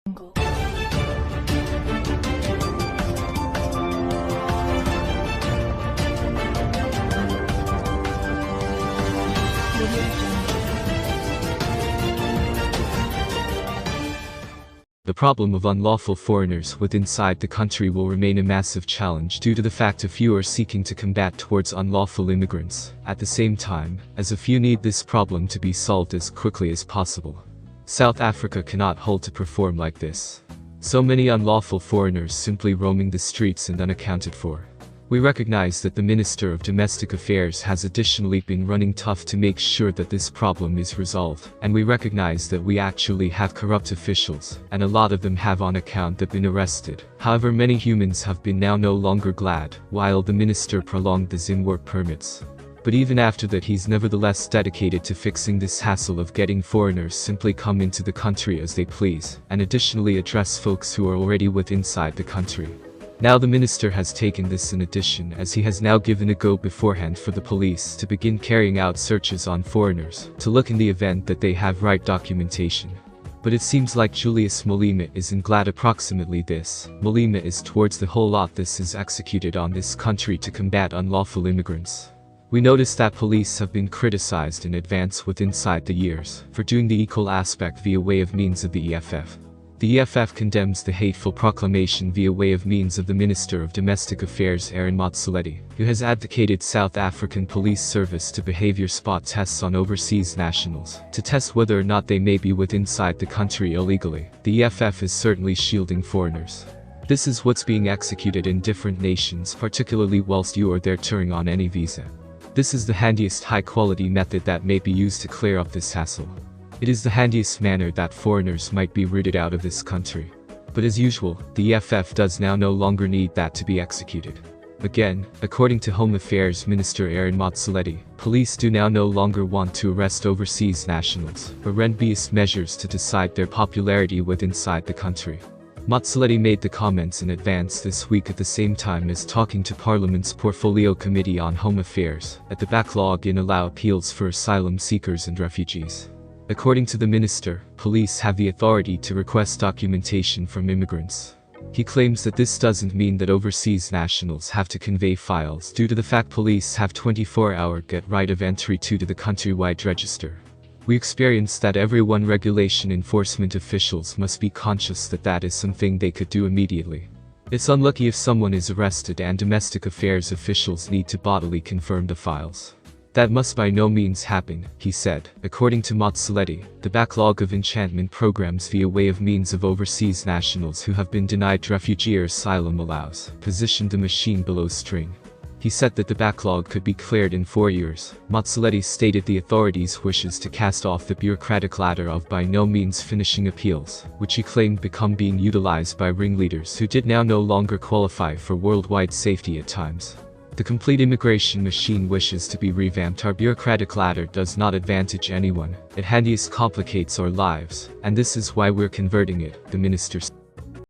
The problem of unlawful foreigners within inside the country will remain a massive challenge due to the fact a few are seeking to combat towards unlawful immigrants, at the same time, as a few need this problem to be solved as quickly as possible. South Africa cannot hold to perform like this. So many unlawful foreigners simply roaming the streets and unaccounted for. We recognize that the Minister of Domestic Affairs has additionally been running tough to make sure that this problem is resolved, and we recognize that we actually have corrupt officials, and a lot of them have on account that been arrested. However, many humans have been now no longer glad, while the minister prolonged the Zim work permits. But even after that, he's nevertheless dedicated to fixing this hassle of getting foreigners simply come into the country as they please, and additionally address folks who are already inside the country. Now the minister has taken this in addition, as he has now given a go beforehand for the police to begin carrying out searches on foreigners, to look in the event that they have right documentation. But it seems like Julius Malema isn't glad approximately this. Malema is towards the whole lot this is executed on this country to combat unlawful immigrants. We notice that police have been criticized in advance inside the years, for doing the equal aspect via way of means of the EFF. The EFF condemns the hateful proclamation via way of means of the Minister of Domestic Affairs Aaron Motsoaledi, who has advocated South African Police Service to behavior spot tests on overseas nationals, to test whether or not they may be inside the country illegally. The EFF is certainly shielding foreigners. This is what's being executed in different nations, particularly whilst you are there touring on any visa. This is the handiest high-quality method that may be used to clear up this hassle. It is the handiest manner that foreigners might be rooted out of this country. But as usual, the EFF does now no longer need that to be executed. Again, according to Home Affairs Minister Aaron Motsoaledi, police do now no longer want to arrest overseas nationals, but rent-based measures to decide their popularity inside the country. Motsoaledi made the comments in advance this week at the same time as talking to Parliament's Portfolio Committee on Home Affairs, at the backlog in allow appeals for asylum seekers and refugees. According to the minister, police have the authority to request documentation from immigrants. He claims that this doesn't mean that overseas nationals have to convey files due to the fact police have 24-hour get right of entry to the countrywide register. We experience that everyone regulation enforcement officials must be conscious that that is something they could do immediately. It's unlucky if someone is arrested and domestic affairs officials need to bodily confirm the files. That must by no means happen, he said. According to Motsoaledi, the backlog of enchantment programs via way of means of overseas nationals who have been denied refugee or asylum allows positioned the machine below string. He said that the backlog could be cleared in 4 years. Motsoaledi stated the authorities' wishes to cast off the bureaucratic ladder of by no means finishing appeals, which he claimed become being utilized by ringleaders who did now no longer qualify for worldwide safety at times. The complete immigration machine wishes to be revamped. Our bureaucratic ladder does not advantage anyone, it handiest complicates our lives, and this is why we're converting it, the minister said.